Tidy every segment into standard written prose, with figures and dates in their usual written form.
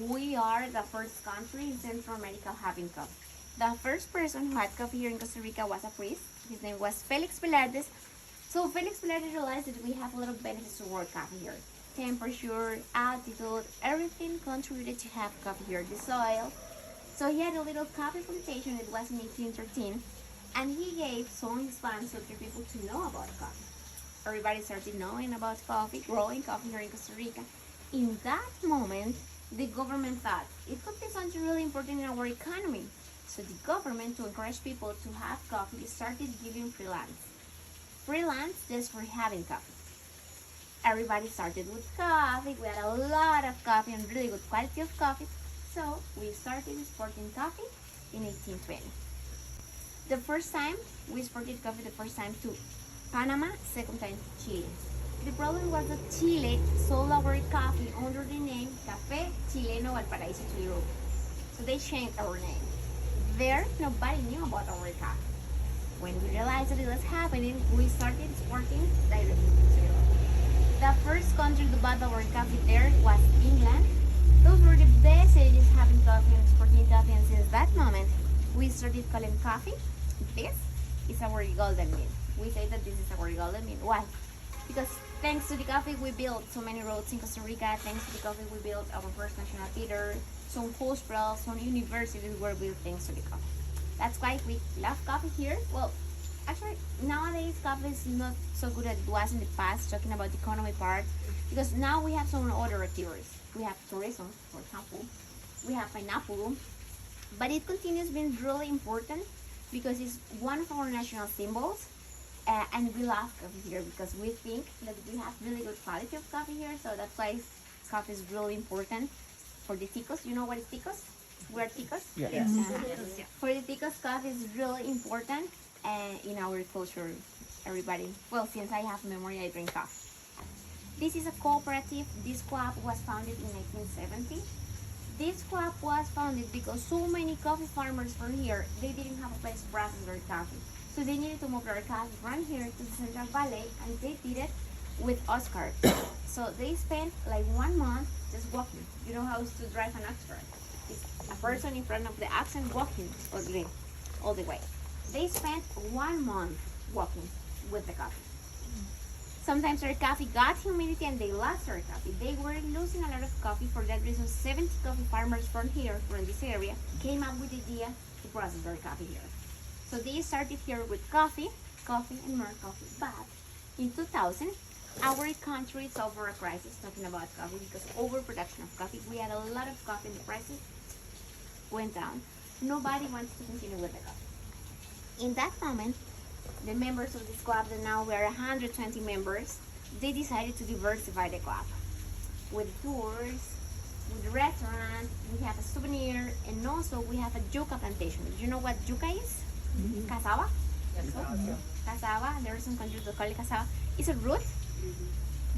we are the first country in Central America having coffee. The first person who had coffee here in Costa Rica was a priest. His name was Felix Velardes. So Felix Velardes realized that we have a lot of benefits to work coffee here. Temperature, altitude, everything contributed to have coffee here. The soil. So he had a little coffee plantation. It was in 1813. And he gave some Spanish to people to know about coffee. Everybody started knowing about coffee, growing coffee here in Costa Rica. In that moment, the government thought it could be something really important in our economy. So the government, to encourage people to have coffee, started giving freelance. Freelance just for having coffee. Everybody started with coffee. We had a lot of coffee and really good quality of coffee. So we started exporting coffee in 1820. The first time we exported coffee, the first time to Panama, second time to Chile. The problem was that Chile sold our coffee under the name Café Chileno Valparaíso to Europe. So they changed our name. There, nobody knew about our coffee. When we realized that it was happening, we started exporting directly to Europe. The first country to buy our coffee there was England. Those were the best ages having coffee and exporting coffee, and since that moment, we started calling coffee, this is our golden mean. We say that this is our golden mean. Why? Because thanks to the coffee, we built so many roads in Costa Rica. Thanks to the coffee, we built our first national theater. Some hospitals, some universities were built thanks to the coffee. That's why we love coffee here. Well, actually, nowadays coffee is not so good as it was in the past, talking about the economy part, because now we have some other activities. We have tourism, for example. We have pineapple. But it continues being really important because it's one of our national symbols. And we love coffee here because we think that we have really good quality of coffee here. So that's why coffee is really important for the ticos. You know what is ticos? We're ticos? Yeah. Yes. Yeah. For the ticos, coffee is really important in our culture. Everybody, well, since I have memory, I drink coffee. This is a cooperative. This Coop was founded in 1970. This Coop was founded because so many coffee farmers from here, they didn't have a place to process their coffee. So they needed to move their coffee from here to the Central Valley, and they did it with ox cart. So they spent like 1 month just walking. You know how to drive an ox cart? It's a person in front of the ox and walking all the way. They spent 1 month walking with the coffee. Sometimes their coffee got humidity and they lost their coffee. They were losing a lot of coffee. For that reason, 70 coffee farmers from here, from this area, came up with the idea to process their coffee here. So they started here with coffee and more coffee. But in 2000, our country suffered a crisis talking about coffee because overproduction of coffee. We had a lot of coffee and the prices went down. Nobody wants to continue with the coffee. In that moment, the members of this club, that now we are 120 members, they decided to diversify the club with tours, with the restaurant. We have a souvenir, and also we have a yucca plantation. Do you know what yucca is? Mm-hmm. Cassava? Yes. Cassava. There are some countries that call it cassava. It's a root,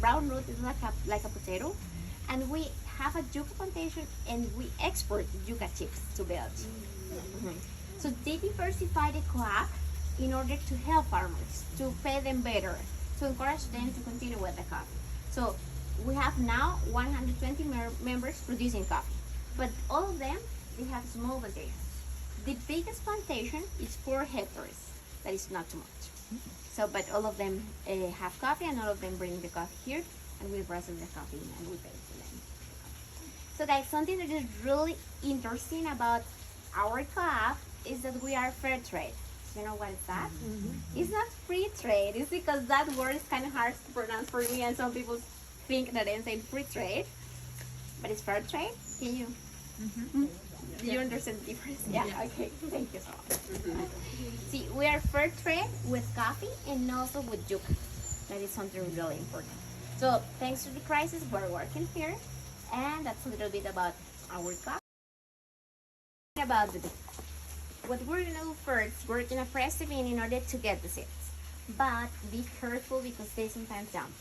brown root. It's like a potato, and we have a yucca plantation, and we export yucca chips to Belgium. Mm-hmm. So they diversify the crop in order to help farmers, to pay them better, to encourage them to continue with the coffee. So we have now 120 members producing coffee, but all of them, they have small plantations. The biggest plantation is 4 hectares. That is not too much. So, but all of them have coffee, and all of them bring the coffee here, and we process the coffee and we pay to them. So guys, something that is really interesting about our co-op is that we are fair trade. You know what is that? Mm-hmm. It's not free trade. It's because that word is kind of hard to pronounce for me, and some people think that I'm saying free trade, but it's fair trade. Can you? Mm-hmm. Do you understand the difference? Yeah. Okay. Thank you so much. See, we are fair trade with coffee and also with yucca. That is something really important. So thanks to the crisis, we're working here, and that's a little bit about our coffee. About the what we're gonna do first, we're gonna press the bean in order to get the seeds. But be careful because they sometimes jump.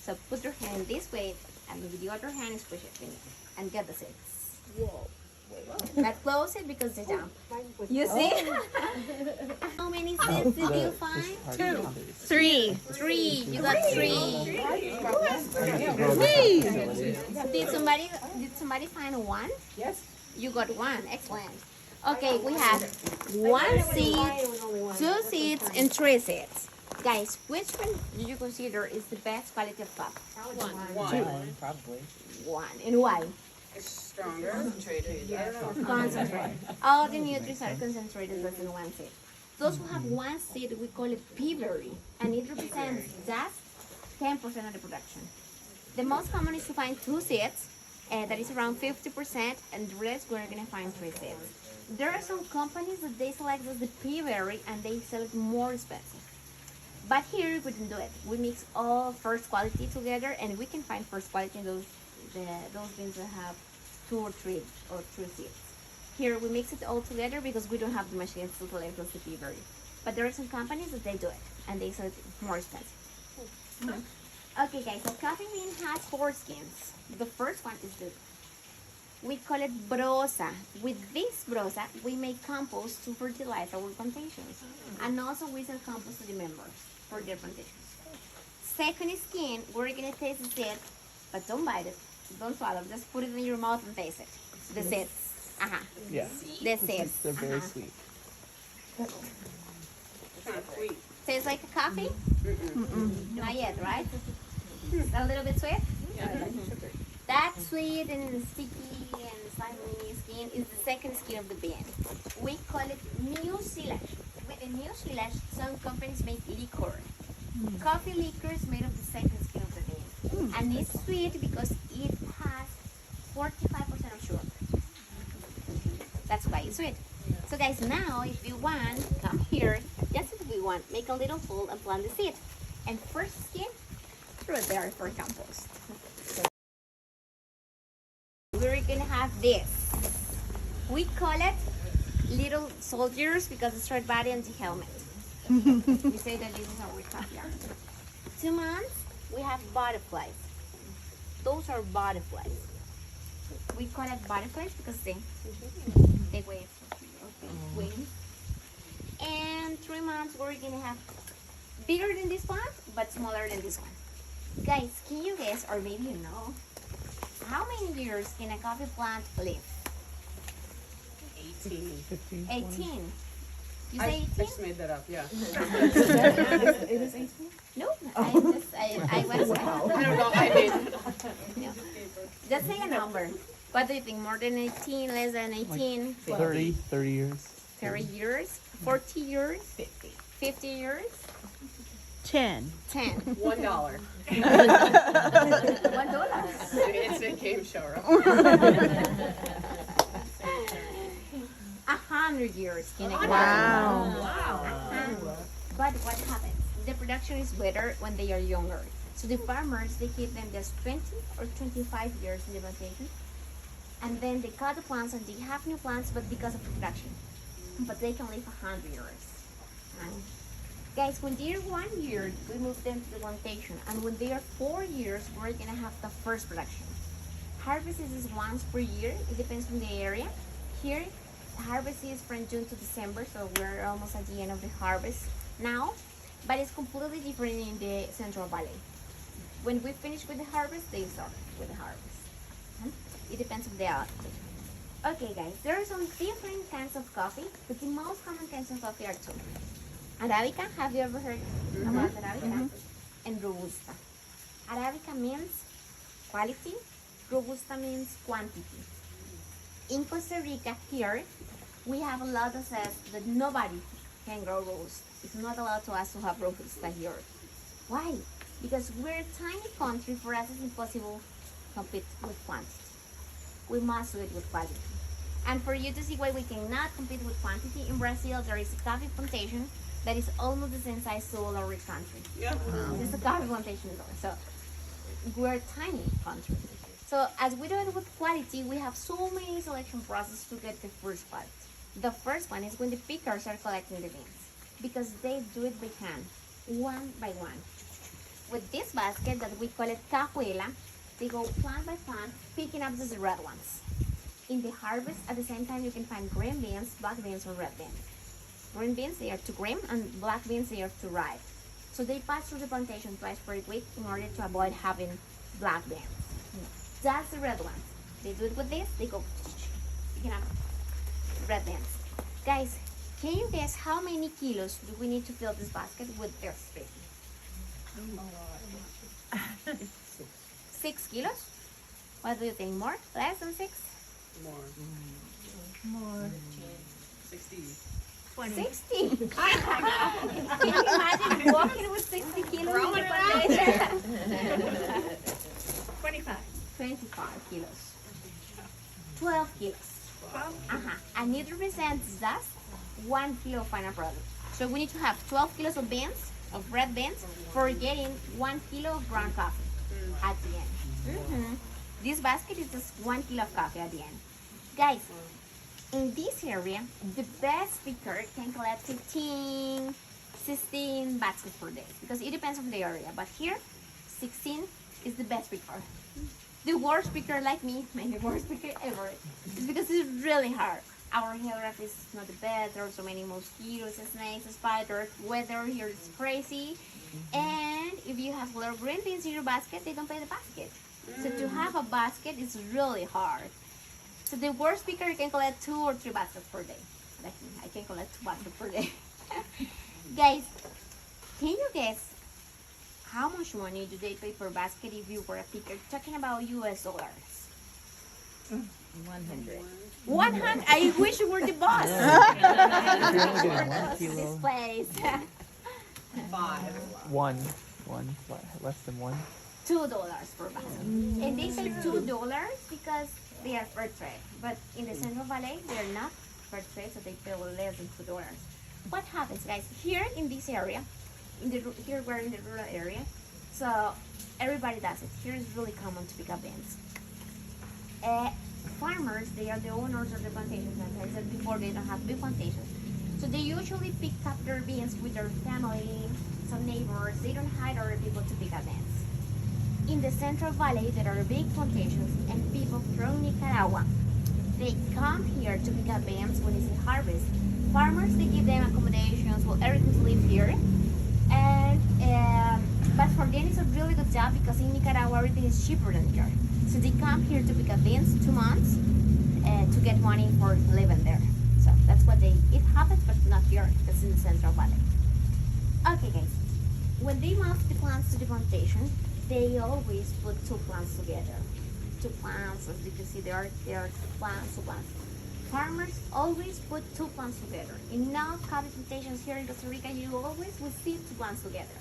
So put your hand this way, and with the other hand squish it in and get the seeds. Whoa. Wait. But close it because they jump. You see? How many seeds did you find? 2. 3. 3. You got 3. Did somebody find 1? Yes. You got 1. Excellent. Okay, we have 1 seed, 2 seeds, and 3 seeds. Guys, which one do you consider is the best quality of coffee? 1. Probably. 1. And why? It's stronger. Concentrated. I don't know. Concentrated. All the nutrients are concentrated within 1 seed. Those who have 1 seed, we call it Avery, and it represents just 10% of the production. The most common is to find 2 seeds, that is around 50%, and the rest we're gonna find 3 seeds. There are some companies that they select as the Avery and they sell it more expensive. But here we didn't do it. We mix all first quality together, and we can find first quality in those beans that have 2 or 3 seeds. Here we mix it all together because we don't have the machines to select those the Avery. But there are some companies that they do it and they sell it more expensive. Okay, guys. So coffee bean has 4 skins. The first one is this. We call it brosa. With this brosa, we make compost to fertilize our plantations, and also we sell compost to the members for their plantations. Second skin, we're gonna taste the seed, but don't bite it, don't swallow. Just put it in your mouth and taste it. The seeds. Yeah. The seeds. They're very sweet. Kind of sweet. Tastes like a coffee? Not yet, right? It's a little bit sweet. That sweet and sticky and slimy skin is the second skin of the bean. We call it mucilage. With the mucilage, some companies make liquor. Coffee liquor is made of the second skin of the bean. And it's sweet because it has 45% of sugar. That's why it's sweet. So guys, now if you want, come here. Just if we want, make a little hole and plant the seed. And first skin, throw it there for compost. We're gonna have this. We call it little soldiers because it's red body and the helmet. We say that this is our coffee art. 2 months, we have butterflies. Those are butterflies. We call it butterflies because they wave. Okay, wings. And 3 months, we're gonna have bigger than this one, but smaller than this one. Guys, can you guess, or maybe you know, how many years can a coffee plant live? 18. 15. 18. You I say 18? just made that up, yeah. It is 18? No, I was. I don't know, I did. No. Just say a number. What do you think? More than 18, less than 18? 30 years. 30 years? 40 years? 50 years? 10. 10. $1. $1. It's a game show, right? 100 years can a Wow. But what happens? The production is better when they are younger. So the farmers, they keep them just 20 or 25 years in the plantation. And then they cut the plants and they have new plants, but because of the production. But they can live 100 years. And guys, when they are 1 year, we move them to the plantation. And when they are 4 years, we're gonna have the first production. Harvest is once per year. It depends on the area. Here, harvest is from June to December, so we're almost at the end of the harvest now. But it's completely different in the Central Valley. When we finish with the harvest, they start with the harvest. It depends on the altitude. Okay, guys, there are some different kinds of coffee, but the most common kinds of coffee are 2. Arabica, have you ever heard about Arabica? And Robusta. Arabica means quality, Robusta means quantity. In Costa Rica, here, we have a law that says that nobody can grow Robusta. It's not allowed to us to have Robusta here. Why? Because we're a tiny country, for us it's impossible to compete with quantity. We must do it with quality. And for you to see why we cannot compete with quantity, in Brazil there is a coffee plantation that is almost the same size to all our country. Yeah. There's a coffee plantation there. So we're a tiny country. So as we do it with quality, we have so many selection processes to get the first quality. The first one is when the pickers are collecting the beans, because they do it by hand, one by one. With this basket that we call it cajuela, they go plant by plant, picking up the red ones. in the harvest, at the same time, you can find green beans, black beans, or red beans. Green beans, they are too green, and black beans, they are too ripe. So they pass through the plantation twice per week in order to avoid having black beans. That's the red ones. They do it with this, they go, you can have red beans. Guys, can you guess how many kilos do we need to fill this basket with their spit? 6 kilos? What do you think? More? Less than 6? More. 60. 60. Can you imagine walking with 60 kilos in your plantation? 25. 25 kilos. 12 kilos. And it represents just 1 kilo of final product. So we need to have 12 kilos of beans, of red beans, for getting 1 kilo of ground coffee at the end. This basket is just 1 kilo of coffee at the end. Guys, in this area, the best picker can collect 15, 16 baskets per day because it depends on the area. But here, 16 is the best picker. The worst picker, like me, my worst picker ever, is because it's really hard. Our geography is not the best. There are so many mosquitoes, snakes, spiders. Weather here is crazy. And if you have little green beans in your basket, they don't pay the basket. So to have a basket is really hard. So the worst picker can collect 2 or 3 baskets per day. Like me, I can collect 2 baskets per day. Guys, can you guess how much money do they pay per basket if you were a picker? Talking about US dollars. 100. 100. I wish you were the boss. You're only getting 1 This kilo. place. 5. One, less than 1. $2 per basket. And they pay $2 because they are fair trade. But in the Central Valley, they are not fair trade, so they pay less than $2. What happens, guys? Here in this area, here we're in the rural area, so everybody does it. Here is really common to pick up beans. Farmers, they are the owners of the plantations, and I said before, they don't have big plantations. So they usually pick up their beans with their family, some neighbors. They don't hire other people to pick up beans. In the Central Valley, there are big plantations, and people from Nicaragua, they come here to pick up beans when it's in harvest. Farmers, they give them accommodations, well, everything to live here. And but for them, it's a really good job because in Nicaragua, everything is cheaper than here. So they come here to pick up beans 2 months to get money for living there. So that's what it happens, but not here, because in the Central Valley. Okay, guys, when they mount the plants to the plantation, they always put 2 plants together. 2 plants, as you can see, there are plants, 2 plants. Farmers always put 2 plants together. In all coffee plantations here in Costa Rica, you always will see 2 plants together.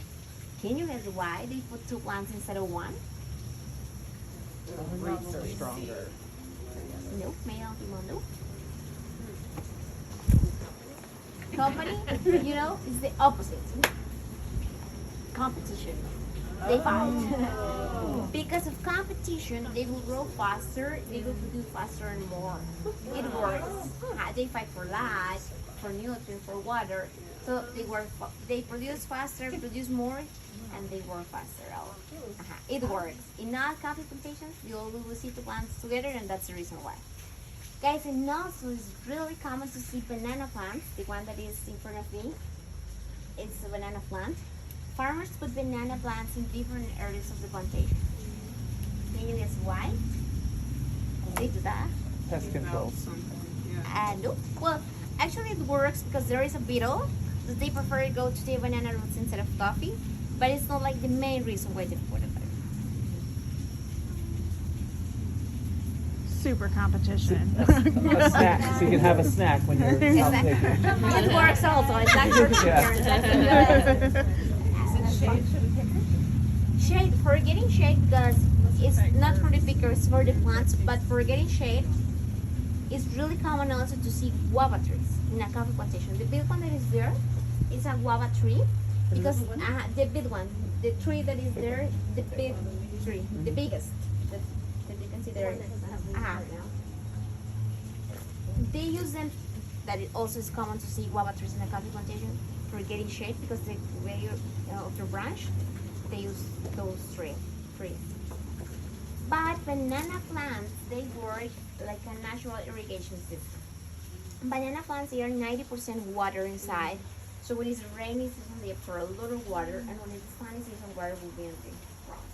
Can you guess why they put 2 plants instead of 1? Roots are stronger. Nope, male, female, nope. Company, is the opposite. Competition. They fight. Because of competition, they will grow faster, they will produce faster and more. It works. They fight for light, for nutrients, for water. So they produce faster, produce more, and they work faster. It works. In all coffee plantations, you always will see 2 plants together, and that's the reason why. Guys, and also it's really common to see banana plants. The one that is in front of me, it's a banana plant. Farmers put banana plants in different areas of the plantation. Can you guess why they do that? Pest control. No. Well, actually it works because there is a beetle. So they prefer to go to the banana roots instead of coffee. But it's not like the main reason why they put it there. Super competition. A snack, so you can have a snack when you're Exactly. taking. It works also. It's not for parents. That's good. Shade, for getting shade, because it's not for the pickers, for the plants, but for getting shade, it's really common also to see guava trees in a coffee plantation. The big one that is there is a guava tree, because the big one, the tree that is there, the big tree, the biggest that you can see there. They use them, that it also is common to see guava trees in a coffee plantation for getting shade, because the way of the branch, they use those trees. But banana plants, they work like a natural irrigation system. Banana plants, they are 90% water inside. So when it's rainy season, they absorb a lot of water, and when it's sunny season, water will be in the ground.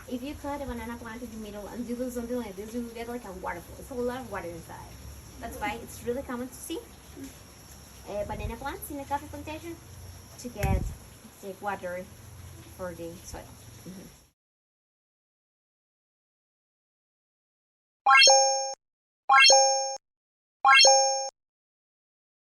If you cut a banana plant in the middle and you do something like this, you will get like a waterfall. It's a lot of water inside. That's why it's really common to see banana plants in a coffee plantation to get the water for the soil.